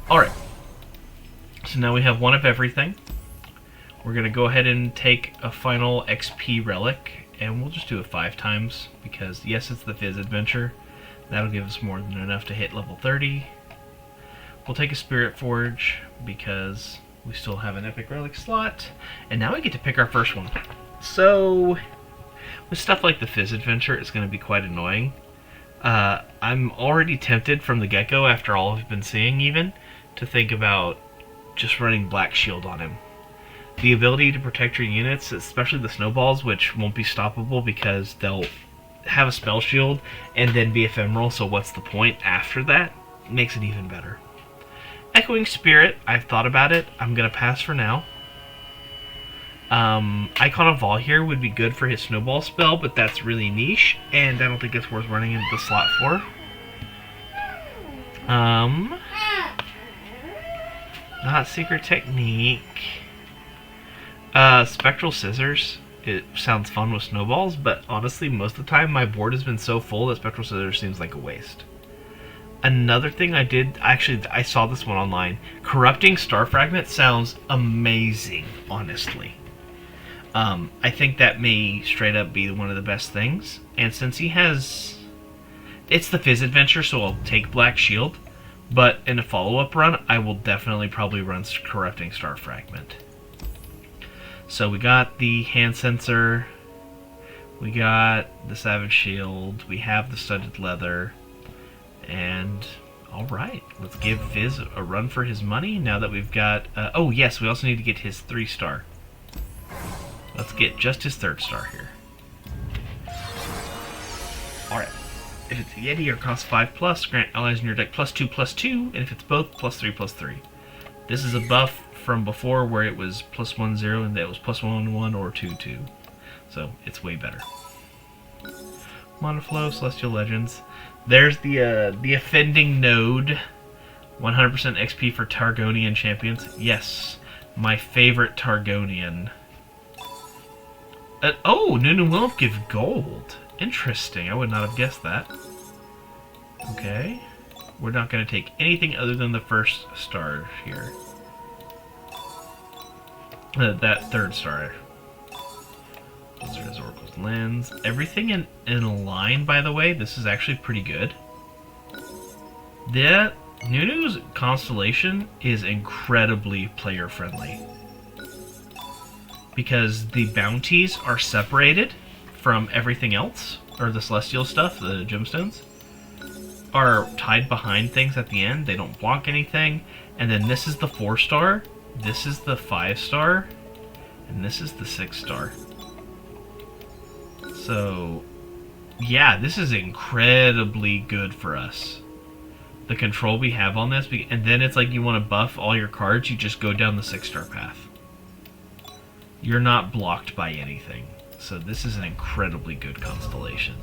Alright. So now we have one of everything. We're going to go ahead and take a final XP relic, and we'll just do it 5 times, because yes, it's the Fizz adventure. That'll give us more than enough to hit level 30. We'll take a Spirit Forge, because we still have an Epic Relic slot, and now we get to pick our first one. So, with stuff like the Fizz adventure, it's going to be quite annoying. I'm already tempted from the get-go, after all I've been seeing even, to think about just running Black Shield on him. The ability to protect your units, especially the snowballs, which won't be stoppable because they'll have a spell shield and then be ephemeral, so what's the point after that? Makes it even better. Echoing Spirit, I've thought about it. I'm going to pass for now. Icon of Vol here would be good for his snowball spell, but that's really niche, and I don't think it's worth running into the slot for. Not Secret Technique. Spectral Scissors. It sounds fun with snowballs, but honestly, most of the time my board has been so full that Spectral Scissors seems like a waste. Another thing I did, actually, I saw this one online. Corrupting Star Fragment sounds amazing, honestly. I think that may straight up be one of the best things. And since he has... It's the Fizz adventure, so I'll take Black Shield. But in a follow-up run, I will definitely probably run Corrupting Star Fragment. So we got the hand sensor, we got the Savage Shield, we have the studded leather, and alright, let's give Fizz a run for his money now that we've got... oh yes, we also need to get his 3-star. Let's get just his 3rd star here. Alright, if it's a Yeti or costs 5+, grant allies in your deck +2/+2, and if it's both, +3/+3. This is a buff from before where it was +1/0 and that was +1/1 or 2/2. So it's way better. Monoflow, Celestial Legends. There's the offending node. 100% XP for Targonian champions. Yes, my favorite Targonian. Oh, Nunu won't give gold. Interesting. I would not have guessed that. Okay. We're not going to take anything other than the 1st star here. That 3rd star. There's Oracle's Lens. Everything in a line, by the way. This is actually pretty good. Nunu's Constellation is incredibly player-friendly. Because the bounties are separated from everything else. Or the celestial stuff, the gemstones. Are tied behind things at the end. They don't block anything. And then this is the 4-star. This is the 5-star, and this is the 6-star. So, yeah, this is incredibly good for us. The control we have on this, and then it's like you want to buff all your cards, you just go down the 6-star path. You're not blocked by anything. So this is an incredibly good constellation.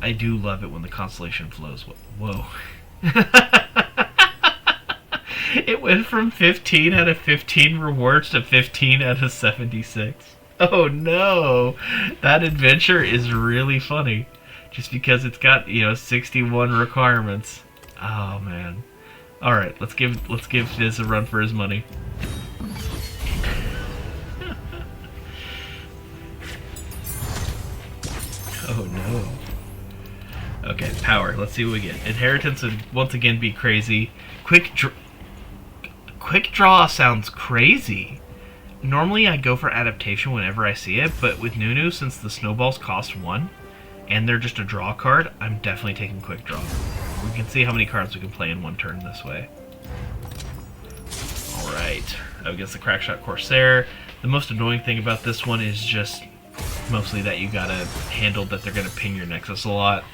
I do love it when the constellation flows. Whoa. It went from 15 out of 15 rewards to 15 out of 76. Oh no! That adventure is really funny. Just because it's got, 61 requirements. Oh man. Alright, let's give Fizz a run for his money. Oh no. Okay, power. Let's see what we get. Inheritance would once again be crazy. Quick draw sounds crazy. Normally I go for adaptation whenever I see it, but with Nunu, since the snowballs cost 1, and they're just a draw card, I'm definitely taking quick draw. We can see how many cards we can play in one turn this way. Alright, against the Crackshot Corsair. The most annoying thing about this one is just mostly that you gotta handle that they're gonna ping your Nexus a lot.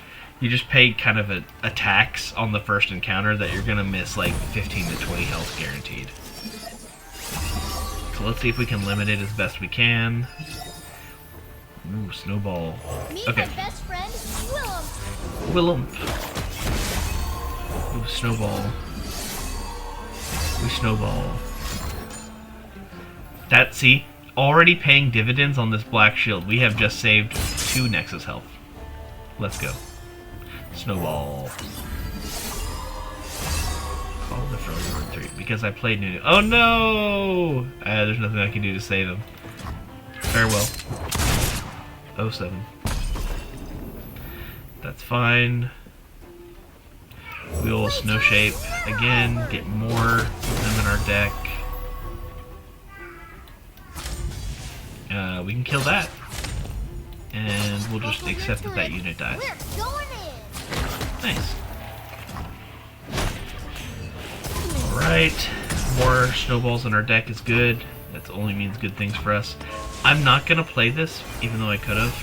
You just pay kind of a tax on the first encounter that you're gonna miss like 15 to 20 health guaranteed. So let's see if we can limit it as best we can. Ooh, snowball. Okay. Best friend, Willem. Ooh, snowball. We snowball. See, already paying dividends on this Black Shield. We have just saved 2 Nexus health. Let's go. Snowball. Call the Frozen 3 because I played Nunu. Oh no! There's nothing I can do to save him. Farewell. 07. That's fine. We'll Snow Shape again, get more of them in our deck. We can kill that. And we'll just accept that that unit dies. Nice. Alright. More snowballs in our deck is good. That only means good things for us. I'm not going to play this, even though I could have.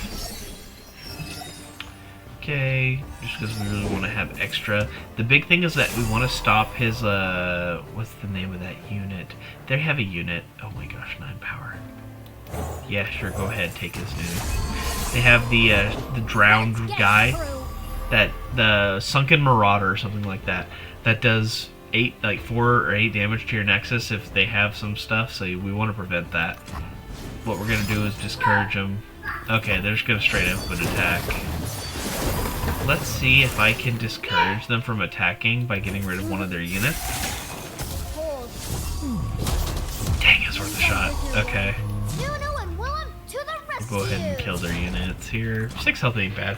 Okay. Just because we really want to have extra. The big thing is that we want to stop his, what's the name of that unit? They have a unit. Oh my gosh, 9 power. Yeah, sure, go ahead, take his Nunu. They have the drowned guy, the sunken marauder or something like that, that does 4 or 8 damage to your Nexus if they have some stuff. So we want to prevent that. What we're gonna do is discourage them. Okay, they're just gonna straight up and attack. Let's see if I can discourage them from attacking by getting rid of one of their units. Dang, it's worth a shot. Okay. We'll go ahead and kill their units here. 6 health ain't bad.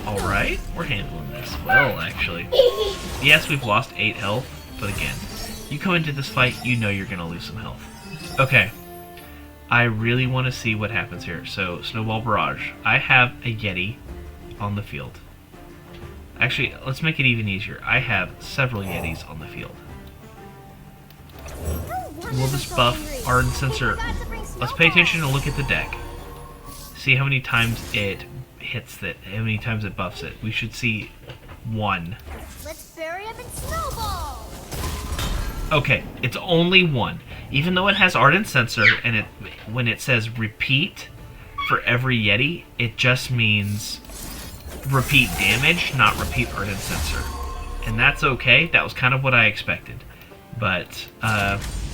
Alright, we're handling this well, actually. Yes, we've lost 8 health, but again, you come into this fight, you know you're gonna lose some health. Okay. I really want to see what happens here. So, Snowball Barrage. I have a Yeti on the field. Actually, let's make it even easier. I have several Yetis on the field. We'll just buff our Sensor. Let's pay attention and look at the deck. See how many times it hits it, how many times it buffs it. We should see 1. Let's bury him in snowballs. Okay, it's only 1. Even though it has Ardent Sensor, and when it says repeat for every Yeti, it just means repeat damage, not repeat Ardent Sensor. And that's okay. That was kind of what I expected. But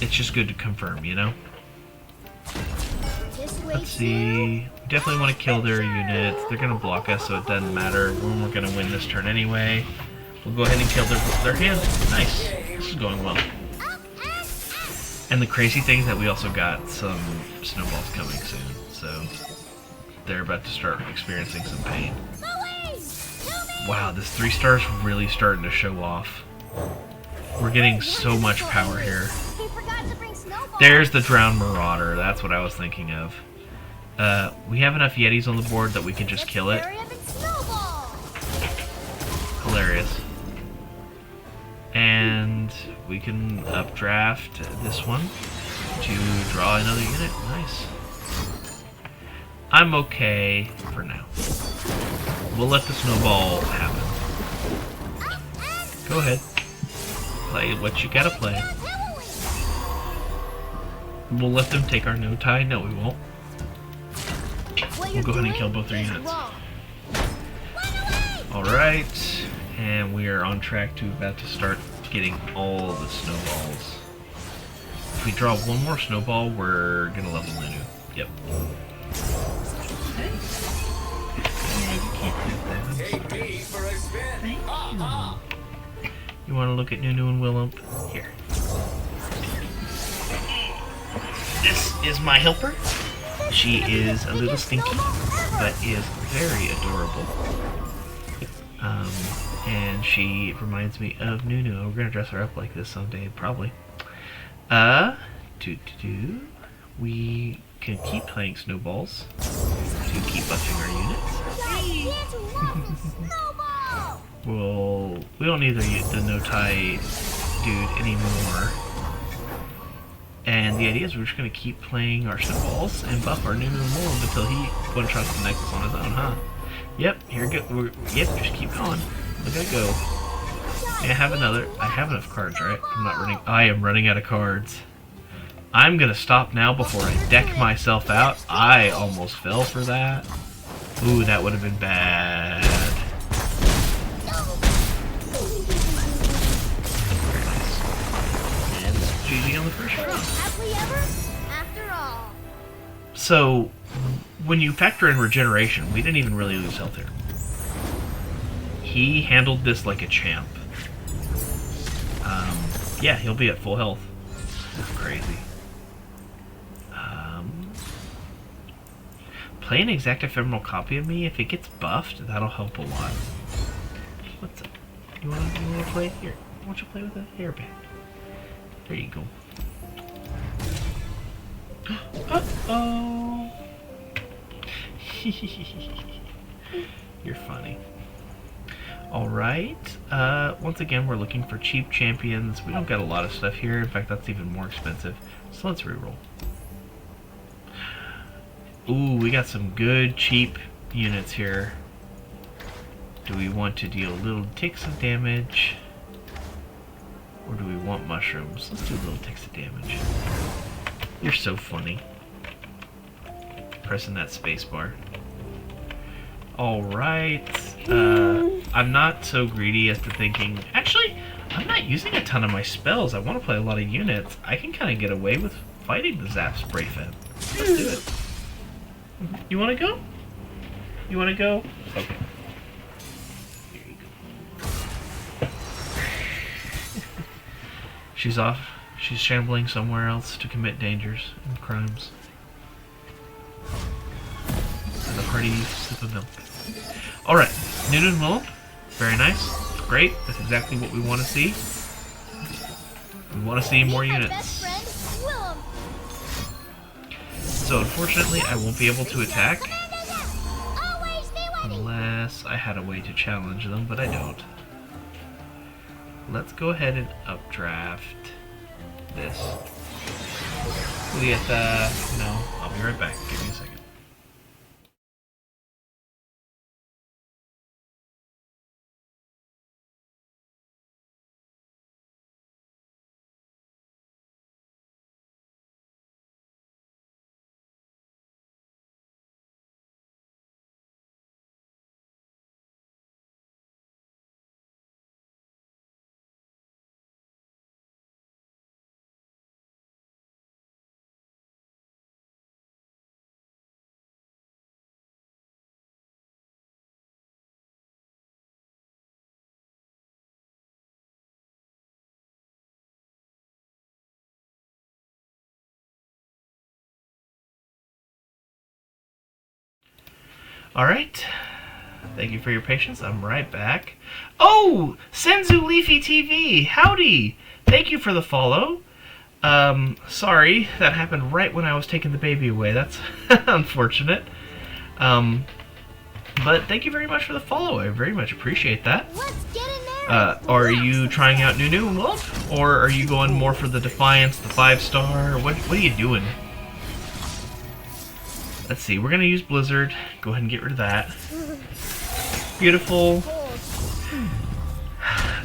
it's just good to confirm, you know? Let's see. We definitely want to kill their units. They're going to block us, so it doesn't matter. We're going to win this turn anyway. We'll go ahead and kill their hand. Nice. This is going well. And the crazy thing is that we also got some snowballs coming soon, so they're about to start experiencing some pain. Wow, this 3-star's really starting to show off. We're getting so much power here. There's the Drowned Marauder, that's what I was thinking of. We have enough Yetis on the board that we can just kill it. Hilarious. And we can updraft this one to draw another unit. Nice. I'm okay for now. We'll let the snowball happen. Go ahead. Play what you gotta play. We'll let them take our no tie. No, we won't. We'll go ahead and kill both their units. Alright. And we are on track to about to start getting all the snowballs. If we draw one more snowball, we're gonna level Nunu. Yep. You want to look at Nunu and Willump? Here. This is my helper. She is a little stinky, but is very adorable. And she reminds me of Nunu. We're gonna dress her up like this someday, probably. We can keep playing snowballs to keep buffing our units. We don't need the no-tie dude anymore. And the idea is we're just gonna keep playing our snowballs and buff our Nunu and Willump until he one-shots the Nexus on his own, huh? Yep, here we go. Yep, just keep going. Look at it go. I have enough cards, right? I am running out of cards. I'm gonna stop now before I deck myself out. I almost fell for that. Ooh, that would have been bad. Very nice. And GG on the first round. Have we ever? After all. So, when you factor in regeneration, we didn't even really lose health here. he handled this like a champ. Yeah, he'll be at full health. That's crazy. Play an exact ephemeral copy of me. If it gets buffed, that'll help a lot. What's up? You wanna play here? Why don't you play with a hairband? There you go. Uh-oh. You're funny. Alright. Once again, we're looking for cheap champions. We don't got a lot of stuff here. In fact, that's even more expensive. So let's reroll. Ooh, we got some good cheap units here. Do we want to deal little ticks of damage? Or do we want mushrooms? Let's do little ticks of damage. You're so funny. Pressing that space bar. Alright. I'm not so greedy as to thinking... Actually, I'm not using a ton of my spells. I want to play a lot of units. I can kind of get away with fighting the Zap Spray Fin. Let's do it. You want to go? You want to go? Okay. Here you go. She's off. She's shambling somewhere else to commit dangers and crimes. And a hearty sip of milk. Alright, Nunu and Willem. Very nice. Great. That's exactly what we want to see. We want to see more units. So unfortunately, I won't be able to attack. Unless I had a way to challenge them, but I don't. Let's go ahead and updraft this. No, I'll be right back. Give me a second. Alright. Thank you for your patience. I'm right back. Oh! Senzu Leafy TV! Howdy! Thank you for the follow. Sorry, that happened right when I was taking the baby away. That's unfortunate. But thank you very much for the follow. I very much appreciate that. Let's get in there. Are you trying out Nunu and Wolf? Or are you going more for the Defiance, the 5-star? What are you doing? Let's see, we're going to use Blizzard. Go ahead and get rid of that. Beautiful.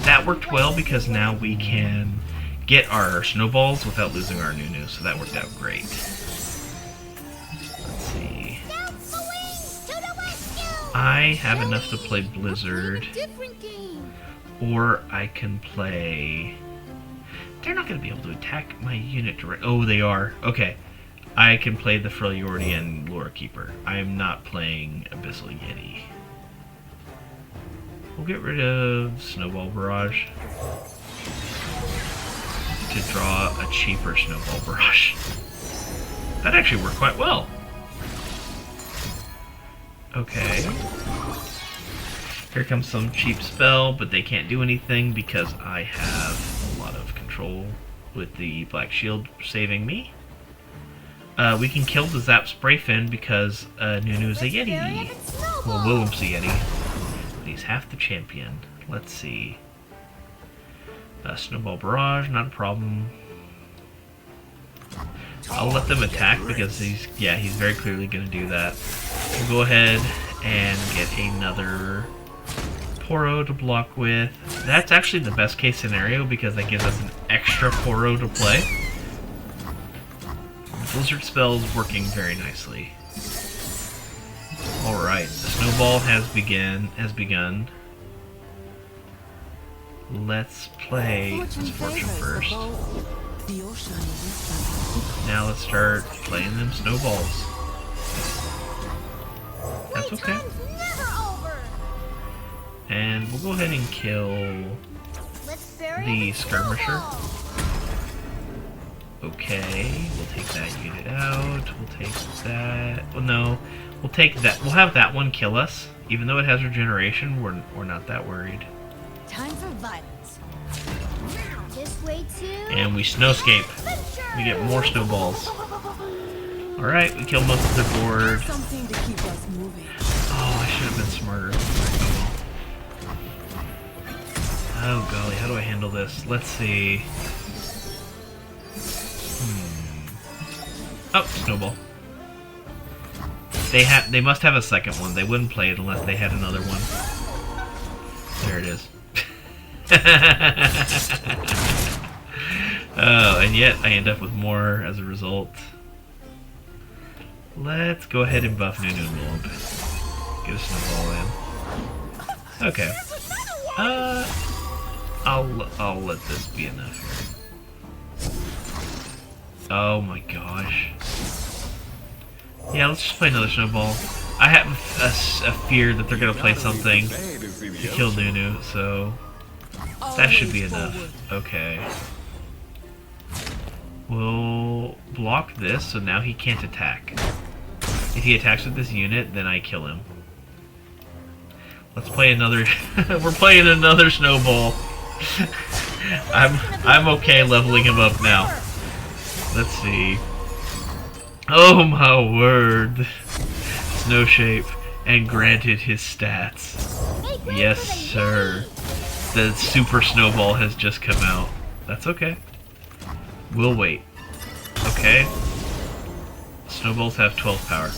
That worked well because now we can get our snowballs without losing our Nunu, so that worked out great. Let's see. I have enough to play Blizzard. Or I can play... They're not going to be able to attack my unit direct. Oh, they are. Okay. I can play the Freljordian Lore Keeper. I am not playing Abyssal Yeti. We'll get rid of Snowball Barrage to draw a cheaper Snowball Barrage. That actually worked quite well. Okay. Here comes some cheap spell, but they can't do anything because I have a lot of control with the Black Shield saving me. We can kill the Zap Spray Fin because Nunu is a Yeti. Well, Willem's a Yeti. But he's half the champion. Let's see. Snowball Barrage, not a problem. I'll let them attack because he's very clearly going to do that. We'll go ahead and get another Poro to block with. That's actually the best case scenario because that gives us an extra Poro to play. Blizzard spell is working very nicely. Alright, the snowball has begun. Let's play Misfortune first. Now let's start playing them snowballs. That's okay. And we'll go ahead and kill Let's bury the him in skirmisher. snowball. Okay, we'll take that unit out. We'll take that. Well, no, we'll take that. We'll have that one kill us. Even though it has regeneration, we're not that worried. Time for violence. This way too. And we snowscape. We get more snowballs. Alright, we killed most of their board. Something to keep us moving. Oh, I should have been smarter. Oh golly, how do I handle this? Let's see. Oh, snowball. They must have a second one. They wouldn't play it unless they had another one. There it is. Oh, and yet I end up with more as a result. Let's go ahead and buff Nunu and Wolf. Get a snowball in. Okay. I'll let this be enough here. Oh my gosh. Yeah, let's just play another snowball. I have a fear that they're gonna play something to kill Nunu, so that should be enough. Okay. We'll block this, so now he can't attack. If he attacks with this unit, then I kill him. Let's play another. We're playing another snowball. I'm okay leveling him up now. Let's see. Oh my word! Snow shape and granted his stats. Yes, sir. The super snowball has just come out. That's okay. We'll wait. Okay. Snowballs have 12 power.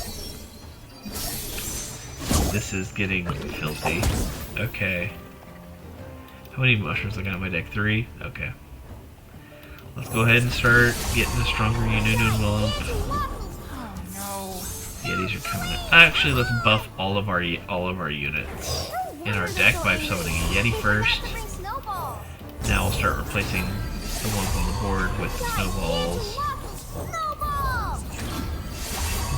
This is getting filthy. Okay. How many mushrooms I got on my deck? 3? Okay. Let's go ahead and start getting a stronger Nunu and Willump. Yeah, these are coming in. Actually, let's buff all of our units in our deck by summoning a Yeti first. Now we'll start replacing the ones on the board with the snowballs.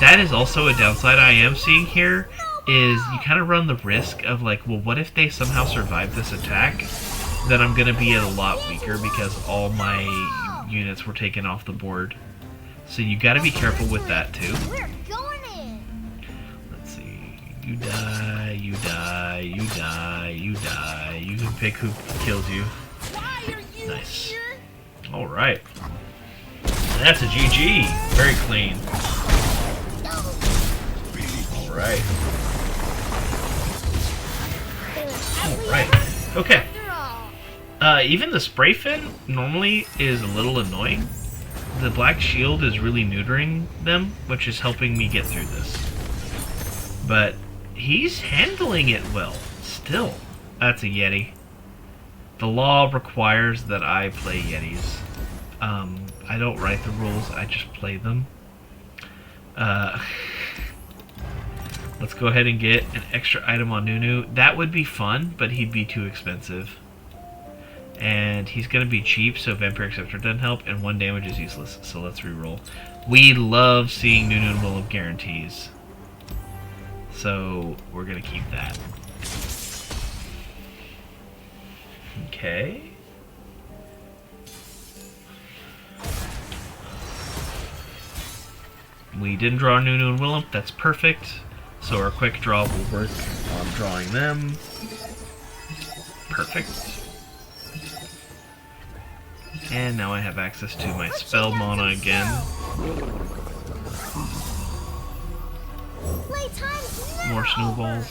That is also a downside I am seeing here, is you kind of run the risk of like, well, what if they somehow survive this attack? Then I'm going to be a lot weaker because all my units were taken off the board. So you got to be careful with that too. We're going in. Let's see. You die, you die, you die, you die. You can pick who kills you. Nice. Alright. That's a GG. Very clean. Alright. Alright. Okay. Even the spray fin normally is a little annoying. The black shield is really neutering them, which is helping me get through this. But he's handling it well. Still. That's a Yeti. The law requires that I play Yetis. I don't write the rules, I just play them. Let's go ahead and get an extra item on Nunu. That would be fun, but he'd be too expensive. And he's going to be cheap, so Vampiric Scepter doesn't help, and 1 damage is useless, so let's reroll. We love seeing Nunu and Willump guarantees. So, we're going to keep that. Okay. We didn't draw Nunu and Willump, that's perfect. So our quick draw will work on drawing them. Perfect. And now I have access to my spell mana again. More snowballs.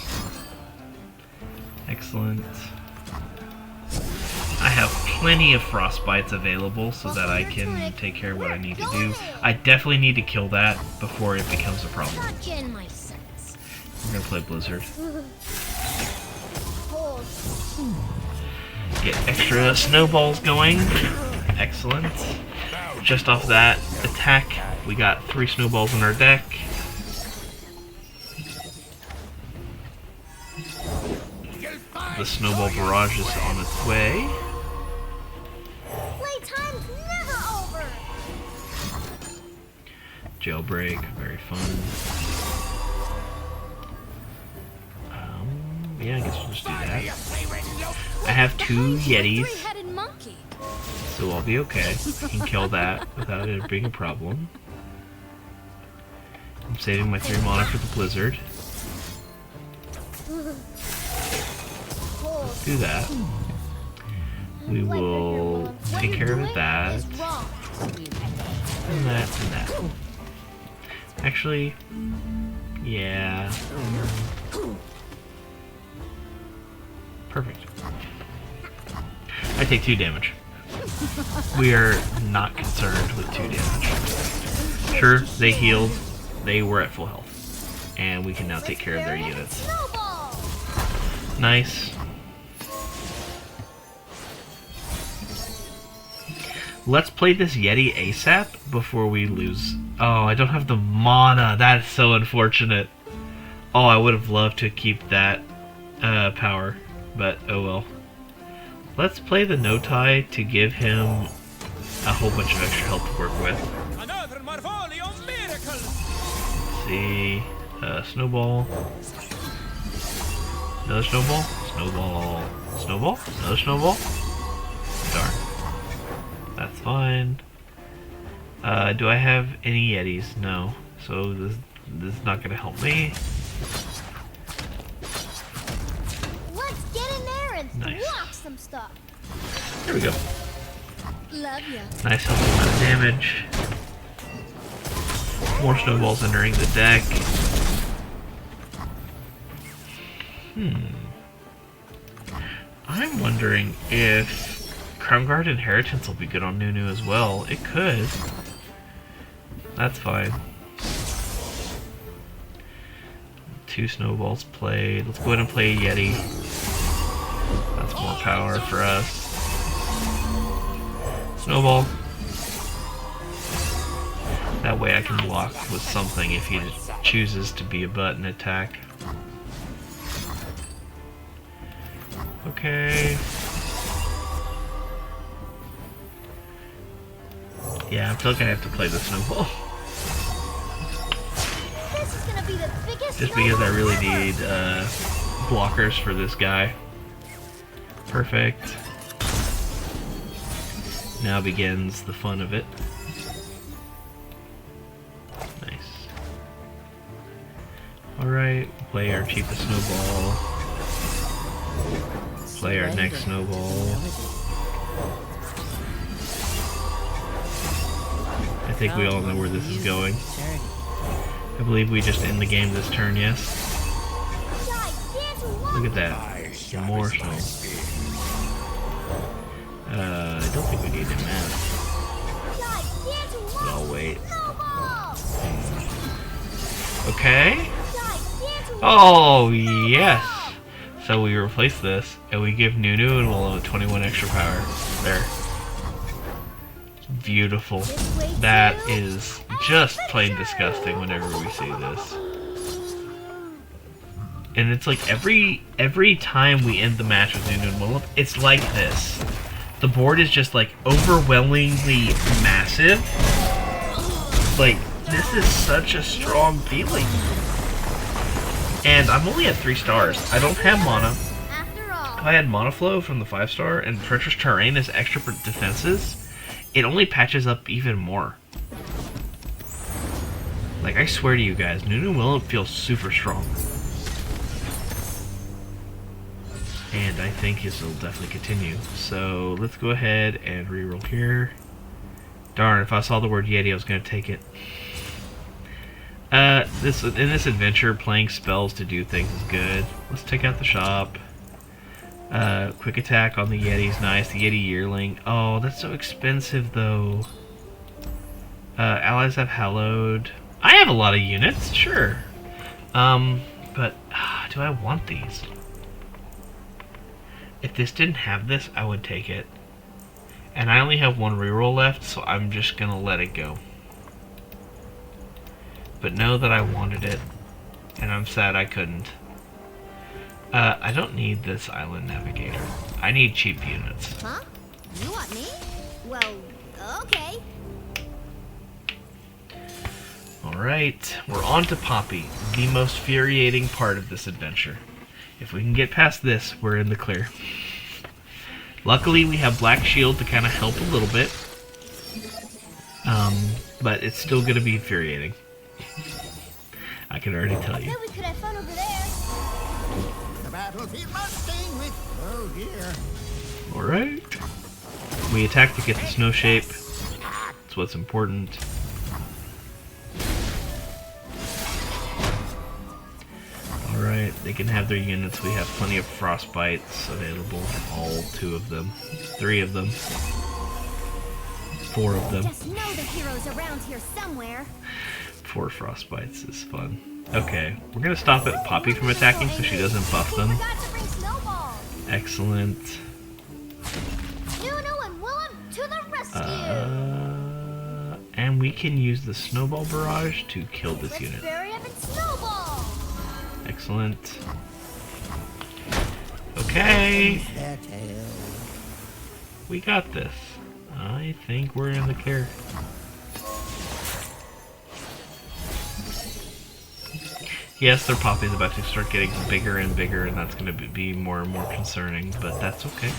Excellent. I have plenty of frostbites available so that I can take care of what I need to do. I definitely need to kill that before it becomes a problem. We're gonna play Blizzard. Get extra snowballs going. Excellent. Just off that attack, we got 3 snowballs in our deck. The snowball barrage is on its way. Playtime's never over. Jailbreak, very fun. Yeah, I guess we'll just do that. I have 2 Yetis, Three-headed monkey. so I'll be okay. I can kill that without it being a problem. I'm saving my 3 mana for the blizzard. Let's do that. We will take care of that. And that, and that. Actually, yeah. Perfect. I take 2 damage. We are not concerned with 2 damage. Sure, they healed. They were at full health. And we can now take care of their units. Nice. Let's play this Yeti ASAP before we lose. Oh, I don't have the mana. That's so unfortunate. Oh, I would have loved to keep that power, but oh well. Let's play the no-tie to give him a whole bunch of extra help to work with. Another Marvolio miracle. See, snowball. Another snowball. Snowball. Snowball. Another snowball. Darn. That's fine. Do I have any Yetis? No. So this is not gonna help me. Let's get in there and Nice. block some stuff. There we go. Love ya. Nice healthy amount of damage. More snowballs entering the deck. I'm wondering if Crown Guard Inheritance will be good on Nunu as well. It could. That's fine. 2 snowballs played. Let's go ahead and play a Yeti. That's more power for us. Snowball. That way I can block with something if he chooses to be a button attack. Okay. Yeah, I feel like I have to play the snowball. This is gonna be the biggest Just because I really need blockers for this guy. Perfect. Now begins the fun of it. Nice. Alright, play our cheapest snowball. Play our next snowball. I think we all know where this is going. I believe we just end the game this turn, yes? Look at that. More snow. I don't think we need him out. But I'll wait. Okay. Oh, yes! So we replace this, and we give Nunu and we'll have 21 extra power. There. Beautiful. That is just plain disgusting whenever we see this. And it's like every time we end the match with Nunu and Willem, it's like this. The board is just like overwhelmingly massive. Like, this is such a strong feeling. And I'm only at 3 stars. I don't have mana. After all, If I had Mana Flow from the 5-star and Treacherous Terrain as extra defenses, it only patches up even more. Like, I swear to you guys, Nunu Willem feels super strong. And I think this will definitely continue. So let's go ahead and reroll here. Darn, if I saw the word Yeti, I was going to take it. In this adventure, playing spells to do things is good. Let's take out the shop. Quick attack on the Yeti's nice. The Yeti Yearling. Oh, that's so expensive though. Allies have Hallowed. I have a lot of units, sure. But do I want these? If this didn't have this, I would take it. And I only have 1 reroll left, so I'm just gonna let it go. But know that I wanted it, and I'm sad I couldn't. I don't need this Island Navigator. I need cheap units. huh? You want me? Well, okay. Alright, we're on to Poppy, the most infuriating part of this adventure. If we can get past this, we're in the clear. Luckily, we have Black Shield to kind of help a little bit. But it's still going to be infuriating. I can already tell you. Bet we could have fun over there. The battlefield must sing with. Oh dear. Alright. We attack to get the snow shape. That's what's important. Alright, they can have their units. We have plenty of frostbites available. All 2 of them. 3 of them. 4 of them. Just know the hero's around here somewhere. 4 frostbites is fun. Okay, we're gonna stop at Poppy from attacking so she doesn't buff them. Forgot to bring snowballs. Excellent. Nunu and Willem to the rescue. And we can use the snowball barrage to kill this Let's unit. bury him in snowballs. Excellent. Okay, That hell. we got this. I think we're in the clear. Yes, their Poppy's about to start getting bigger and bigger, and that's going to be more and more concerning, but that's okay.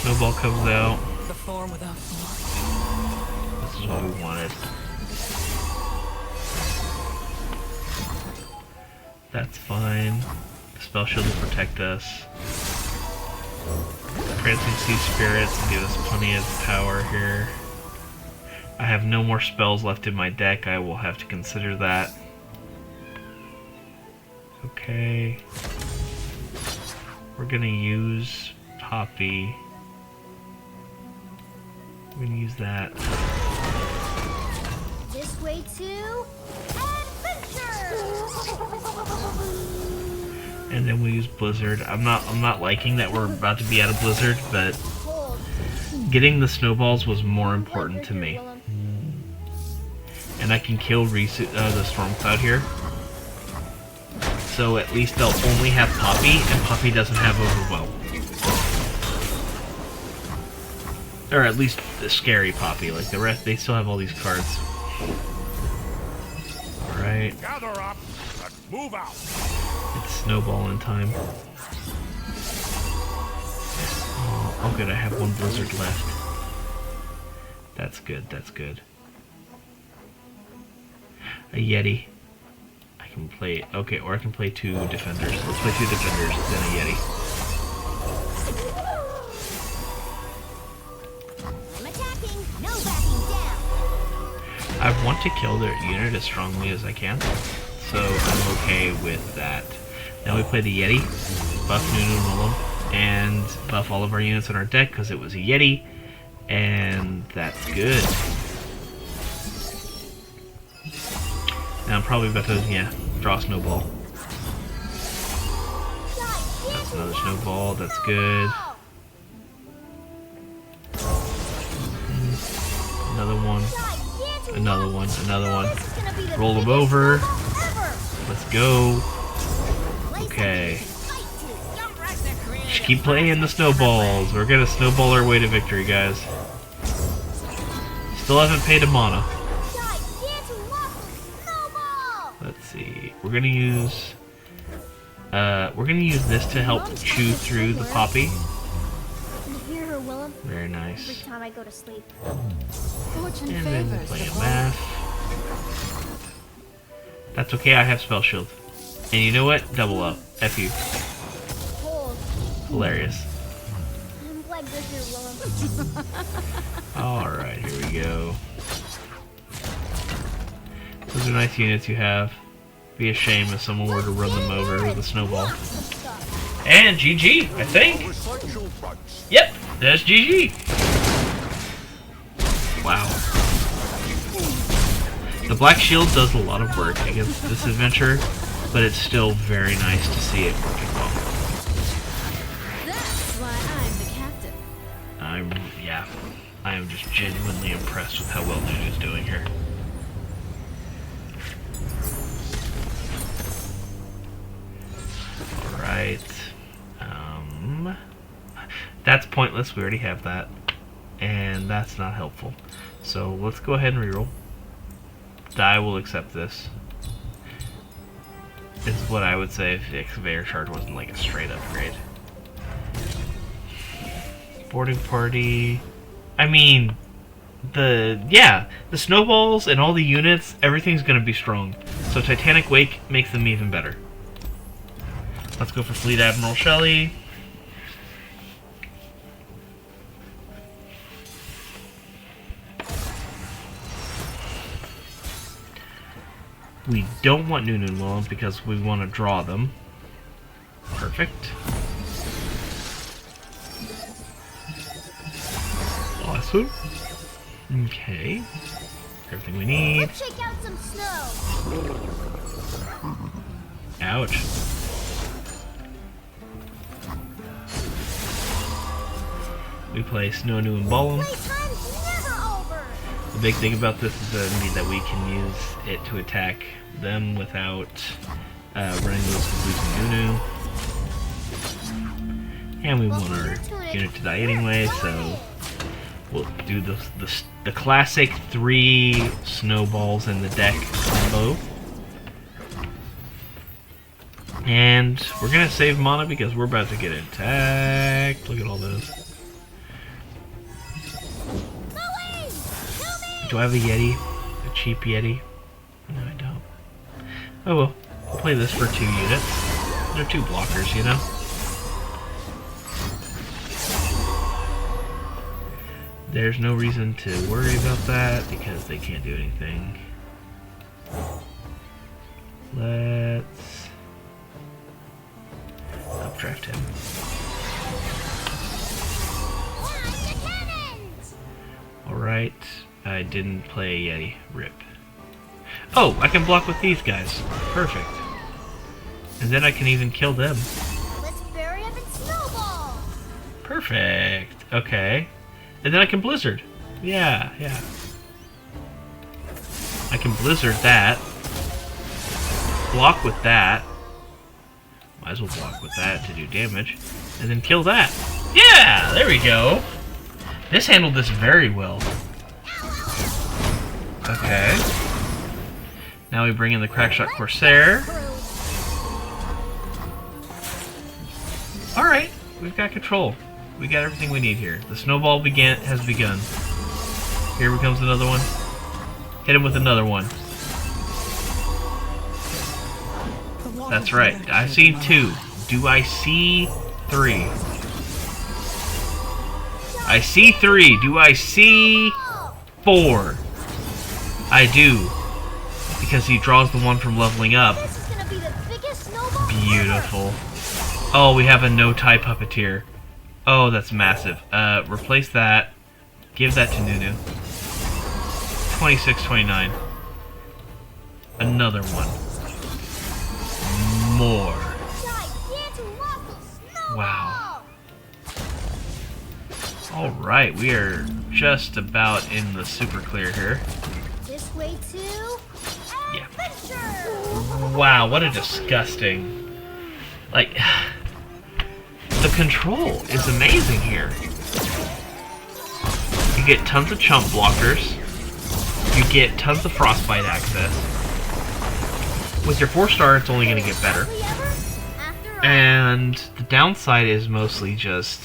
Snowball comes out. The form without form. This is what we wanted. That's fine. The spell shield will protect us. Prancing Sea Spirits will give us plenty of power here. I have no more spells left in my deck. I will have to consider that. Okay. We're gonna use Poppy. We're gonna use that. This way to adventure. And then we use Blizzard. I'm not liking that we're about to be out of Blizzard, but Cold. getting the snowballs was more important to me. Willem. And I can kill the Storm Cloud here. So at least they'll only have Poppy, and Poppy doesn't have Overwhelm. Or at least the scary Poppy. Like the rest, they still have all these cards. Alright. Gather up and move out. It's snowball in time. Oh good, I have 1 Blizzard left. That's good, that's good. A Yeti. I can play, okay, or I can play 2 Defenders. Let's play 2 Defenders, then a Yeti. I'm attacking. No backing down. I want to kill their unit as strongly as I can, so I'm okay with that. Now we play the Yeti, buff Nunu and Willem, and buff all of our units in our deck because it was a Yeti, and that's good. Now I'm probably about to, yeah, draw a snowball. That's another snowball, that's good. Another one, another one, another one. This is gonna be the Roll them biggest over. snowball ever. Let's go. Place Okay. something to fight to. Don't rush the creative. Just keep playing the snowballs. We're gonna snowball our way to victory, guys. Still haven't paid a mana. Gigantuous snowball. Let's see. We're gonna use this to help chew through the Poppy. You hear her, Willem? Very Every nice. time I go to sleep. Fortune And then we'll favors play the a bold. math. That's okay, I have Spell Shield. And you know what? Double up. F you. Cold. Hilarious. I'm glad you're here, Willem. Alright, here we go. Those are nice units you have. Be a shame if someone were to run them over with a snowball. Lots of stuff. And GG, I think. Essential rights. Yep, that's GG. Wow. The Black Shield does a lot of work against this adventure, but it's still very nice to see it working well. That's why I'm the captain. I am just genuinely impressed with how well Nunu's doing here. Alright. That's pointless, we already have that. And that's not helpful. So let's go ahead and reroll. Die will accept this. is what I would say if the excavator charge wasn't like a straight upgrade. Boarding party. I mean, the snowballs and all the units, everything's gonna be strong. So Titanic Wake makes them even better. Let's go for Fleet Admiral Shelley. We don't want Nunu loans because we want to draw them. Perfect. Awesome. Okay. Everything we need. Let's shake out some snow. Ouch. We play Snow, New, and Ballum. Playtime's never over. The big thing about this is that we can use it to attack them without running the risk of losing Nunu. And we want our unit to die anyway, so we'll do the classic 3 snowballs in the deck combo. And we're gonna save mana because we're about to get attacked. Look at all those. Do I have a Yeti? A cheap Yeti? No, I don't. Oh well. We'll play this for 2 units. They're 2 blockers, you know? There's no reason to worry about that because they can't do anything. Let's updraft him. Alright. I didn't play a Yeti. Rip. Oh, I can block with these guys. Perfect. And then I can even kill them. Let's bury him in snowballs. Perfect. Okay. And then I can blizzard. Yeah. I can blizzard that. Block with that. Might as well block with that to do damage. And then kill that. Yeah! There we go. This handled this very well. Okay. Now we bring in the Crackshot Corsair. Alright, we've got control. We got everything we need here. The snowball has begun. Here comes another one. Hit him with another one. That's right. I see 2. Do I see 3? I see 3. Do I see 4? I do. Because he draws the one from leveling up. This is gonna be the biggest snowball Beautiful. Oh, we have a no-tie puppeteer. Oh, that's massive. Replace that. Give that to Nunu. 26, 29. Another one. More. Wow. Alright, we are just about in the super clear here. This way too. Yeah. Adventure! Wow, what a disgusting... Like... The control is amazing here. You get tons of chump blockers. You get tons of frostbite access. With your 4-star, it's only going to get better. And the downside is mostly just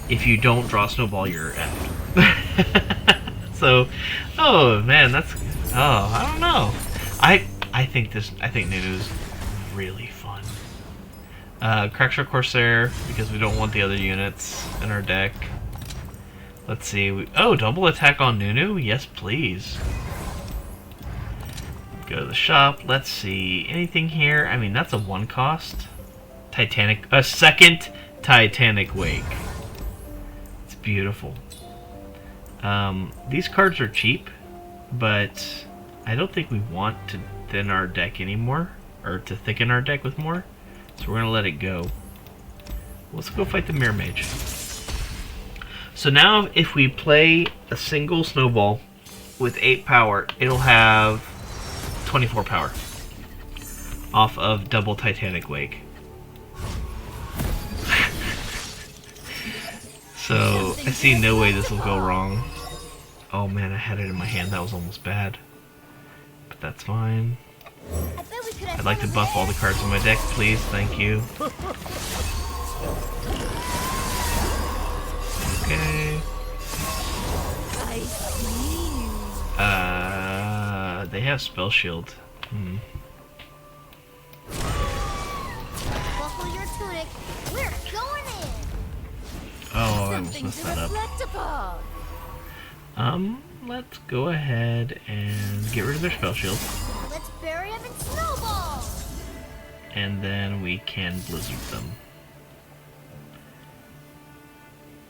if you don't draw snowball, you're effed. So, oh man, that's I don't know. I think Nunu's really fun. Crackshot Corsair because we don't want the other units in our deck. Let's see. Double attack on Nunu? Yes, please. Go to the shop. Let's see. Anything here? I mean, that's a 1 cost. A second Titanic Wake. It's beautiful. These cards are cheap, but I don't think we want to thin our deck anymore, or to thicken our deck with more. So we're gonna let it go. Let's go fight the Mirror Mage. So now, if we play a single snowball with 8 power, it'll have 24 power off of double Titanic Wake. So I see no way this will go wrong. Oh man, I had it in my hand. That was almost bad, but that's fine. I bet we I'd like to buff all the cards in my deck, please. Thank you. Okay. I see you. They have Spell Shield. Hmm. Buckle your tunic. We're going in. Oh, I almost Something messed to that up. reflect upon. Let's go ahead and get rid of their Spell Shield. Let's bury them in snowballs. And then we can Blizzard them.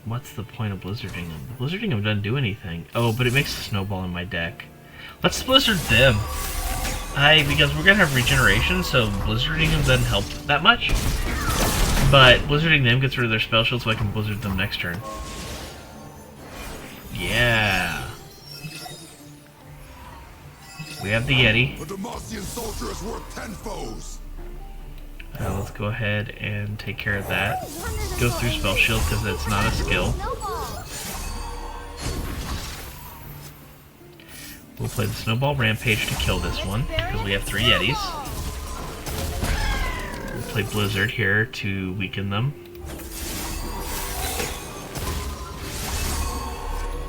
What's the point of Blizzarding them? The Blizzarding them doesn't do anything. Oh, but it makes a snowball in my deck. Let's Blizzard them! Because we're gonna have regeneration, so Blizzarding them doesn't help that much. But Blizzarding them gets rid of their Spell Shield so I can Blizzard them next turn. Yeah! We have the Yeti. A Demacian soldier is worth 10 foes. Let's go ahead and take care of that. Go through Spell Shield because it's not a skill. We'll play the Snowball Rampage to kill this one because we have 3 Yetis. We'll play Blizzard here to weaken them.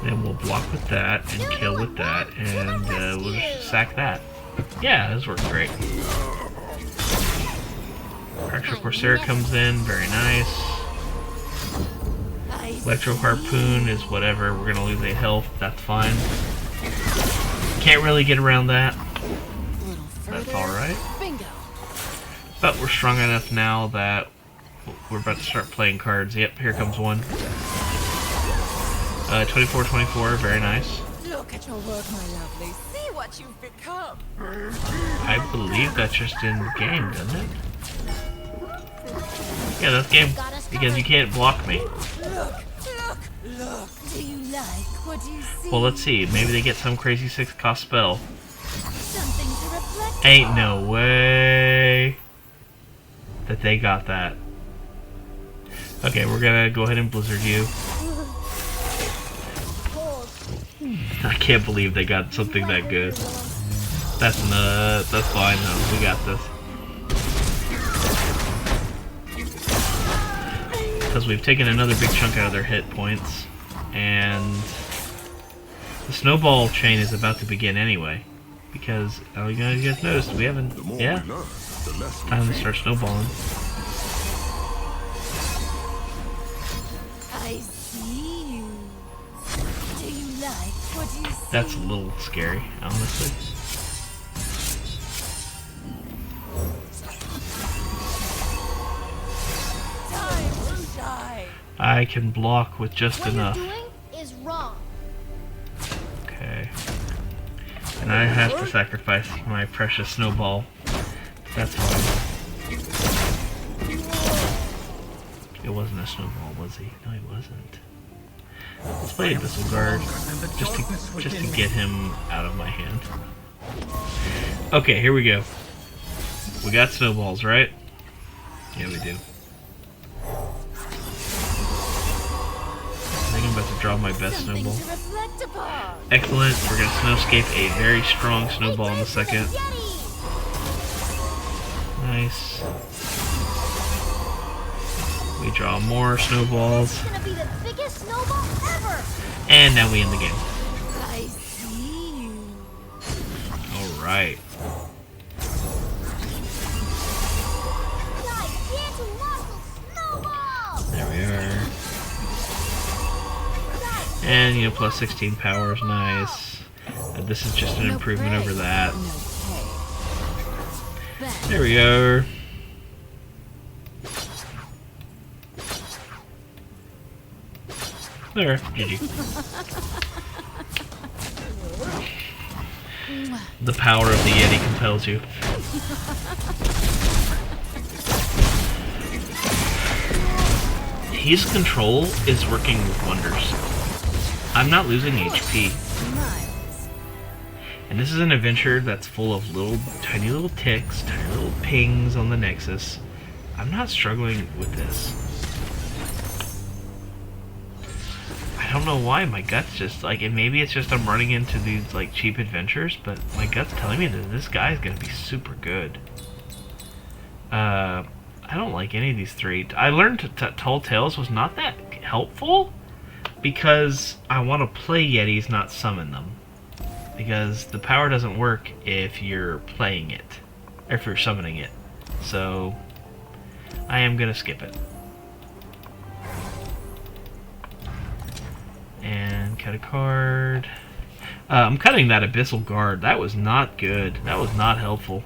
Then we'll block with that and kill with that, and we'll just sack that. Yeah, this works great. Fracture Corsair comes in, very nice. Electro Harpoon is whatever, we're gonna lose 8 health, that's fine. Can't really get around that. That's alright. Bingo. But we're strong enough now that we're about to start playing cards. Yep, here comes one. 24/24, very nice. Look at your work, my lovely. See what you've become. I believe that's just in the game, doesn't it? Yeah, that's game. Because you can't block me. Look. Do you like what you see? Well, let's see. Maybe they get some crazy 6-cost spell. Something to reflect Ain't upon. no way that they got that. Okay, we're gonna go ahead and Blizzard you. I can't believe they got something that good. That's nuts. That's fine though. We got this. Because we've taken another big chunk out of their hit points. And the snowball chain is about to begin anyway. Because, oh, you guys noticed, we haven't, yeah, time to start snowballing. I see you. Do you like what you see? That's a little scary, honestly. Time to shine. I can block with just What enough. you're doing is wrong. Okay. And I have to sacrifice my precious snowball. That's fine. It wasn't a snowball, was he? No, he wasn't. Let's play a disregard just to get him out of my hand. Okay, here we go. We got snowballs, right? Yeah, we do. I think I'm about to draw my best Something snowball. to reflect upon. Excellent. We're going to snowscape a very strong snowball in a second. Nice. We draw more snowballs. It's gonna be the biggest snowball ever. And now we end the game. I see you. Alright. Gigantic muscle snowball. There we are. And, you know, plus 16 power is nice. This is just an improvement over that. There we go. There, GG. The power of the Yeti compels you. His control is working wonders. I'm not losing HP. And this is an adventure that's full of tiny little ticks, tiny little pings on the Nexus. I'm not struggling with this. I don't know why, my gut's just like, and maybe it's just I'm running into these like cheap adventures, but my gut's telling me that this guy's gonna be super good. I don't like any of these three. I learned that Tall Tales was not that helpful because I want to play Yetis, not summon them. Because the power doesn't work if you're playing it, or if you're summoning it. So I am gonna skip it. And cut a card. I'm cutting that Abyssal Guard. That was not good. That was not helpful.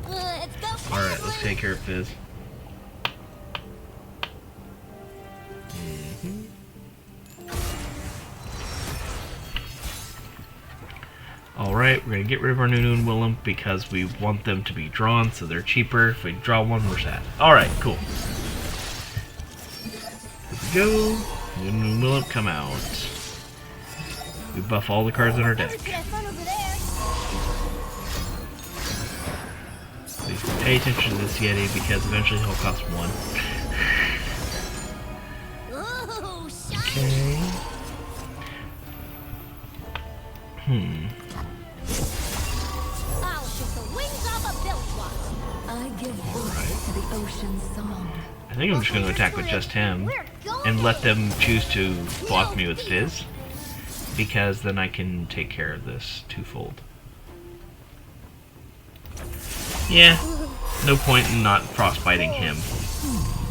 Let's go. Alright, let's take care of Fizz. Alright, we're going to get rid of our Nunu and Willem because we want them to be drawn so they're cheaper. If we draw one, we're sad. Alright, cool. Here we go. Nunu and Willem come out. We buff all the cards in our deck. Please pay attention to this Yeti because eventually he'll cost 1. Okay. I give voice to the ocean's song. I think I'm just going to attack with just him and let them choose to block me with Fizz, because then I can take care of this twofold. Yeah, no point in not frostbiting him.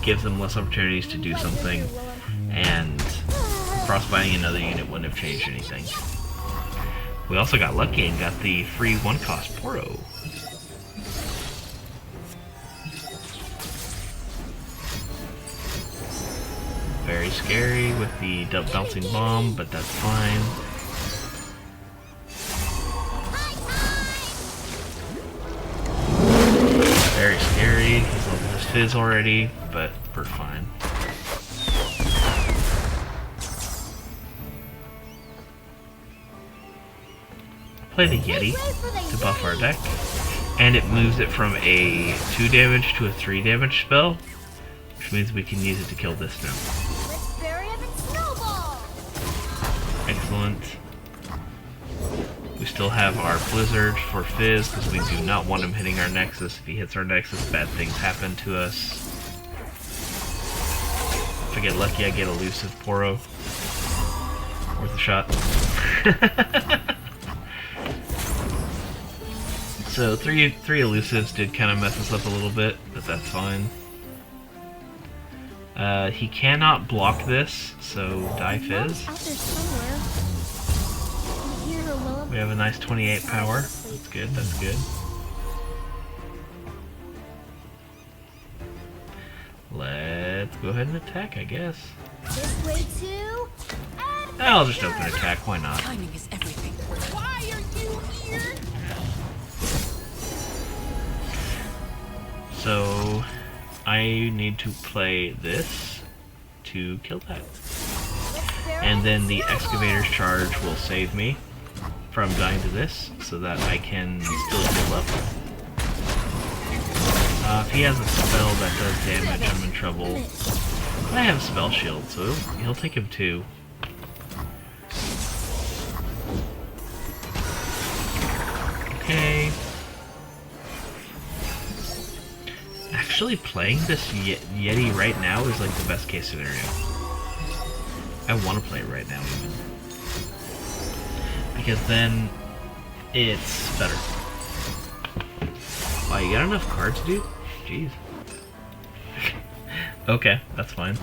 Gives them less opportunities to do something, and frostbiting another unit wouldn't have changed anything. We also got lucky and got the free 1-cost Poro. Very scary with the bouncing bomb, but that's fine. Very scary. He's leveled his Fizz already, but we're fine. Play the Yeti to buff our deck, and it moves it from a 2 damage to a 3 damage spell, which means we can use it to kill this now. Excellent. We still have our Blizzard for Fizz because we do not want him hitting our Nexus. If he hits our Nexus, bad things happen to us. If I get lucky, I get Elusive Poro. Worth a shot. So three elusives did kind of mess us up a little bit, but that's fine. He cannot block this, so die Fizz. We have a nice 28 power. That's good, that's good. Let's go ahead and attack, I guess. This way too. I'll just open attack, why not? Timing is everything. Why are you here? So I need to play this to kill that. And then the Excavator's Charge will save me from dying to this, so that I can still heal up. If he has a spell that does damage, I'm in trouble. But I have Spell Shield, so he'll take him too. Okay. Actually, playing this Yeti right now is like the best case scenario. I want to play it right now, even. Because then it's better. Wow, you got enough cards, dude? Jeez. Okay, that's fine.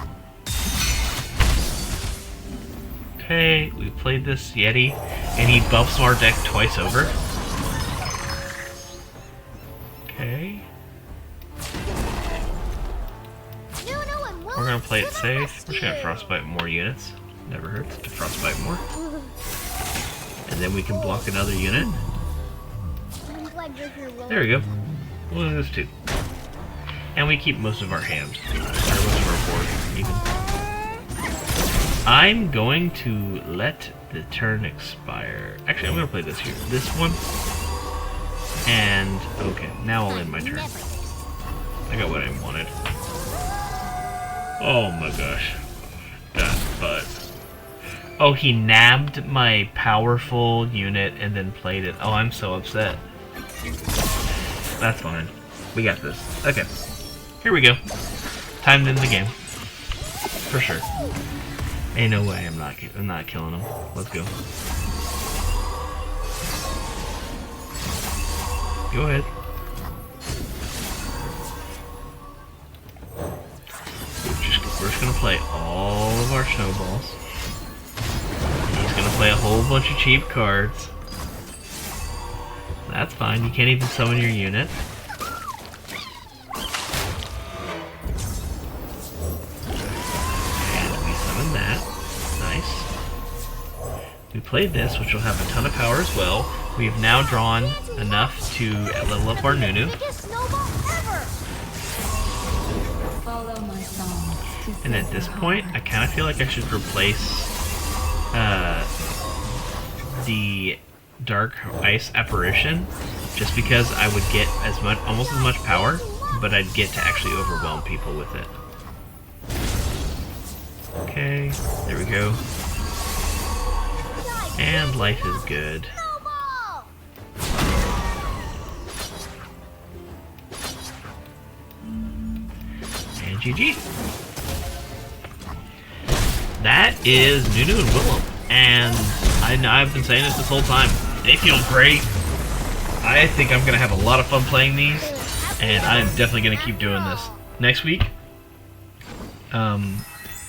Okay, we played this Yeti, and he buffs our deck twice over. Okay. We're gonna play it safe. We're just gonna frostbite more units. Never hurts to frostbite more. And then we can block another unit. There we go. We'll do this too. And we keep most of our hand. Or most of our board, even. I'm going to let the turn expire. Actually, I'm gonna play this here. This one. And, okay, now I'll end my turn. I got what I wanted. Oh my gosh. That's butt. Oh, he nabbed my powerful unit and then played it. Oh, I'm so upset. That's fine. We got this. Okay. Here we go. Time to end the game. For sure. Ain't no way I'm not killing him. Let's go. Go ahead. We're just gonna play all of our snowballs. He's gonna play a whole bunch of cheap cards. That's fine. You can't even summon your unit. We played this, which will have a ton of power as well. We have now drawn enough to level up our Nunu. And at this point, I kind of feel like I should replace the Dark Ice Apparition, just because I would get almost as much power, but I'd get to actually overwhelm people with it. Okay, there we go. And life is good. And GG. That is Nunu and Willem. And I've been saying this whole time. They feel great. I think I'm going to have a lot of fun playing these. And I'm definitely going to keep doing this. Next week,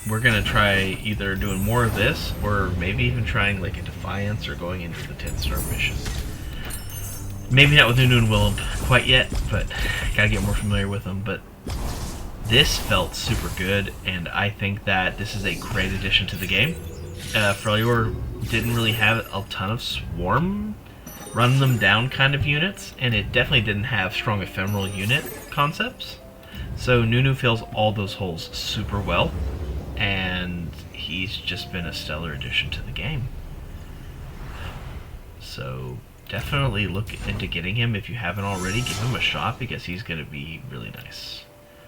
we're gonna try either doing more of this, or maybe even trying like a Defiance or going into the 10-star mission. Maybe not with Nunu and Willem quite yet, but gotta get more familiar with them. But this felt super good, and I think that this is a great addition to the game. Freljord didn't really have a ton of swarm, run them down kind of units, and it definitely didn't have strong ephemeral unit concepts. So Nunu fills all those holes super well. And he's just been a stellar addition to the game. So definitely look into getting him if you haven't already. Give him a shot because he's going to be really nice.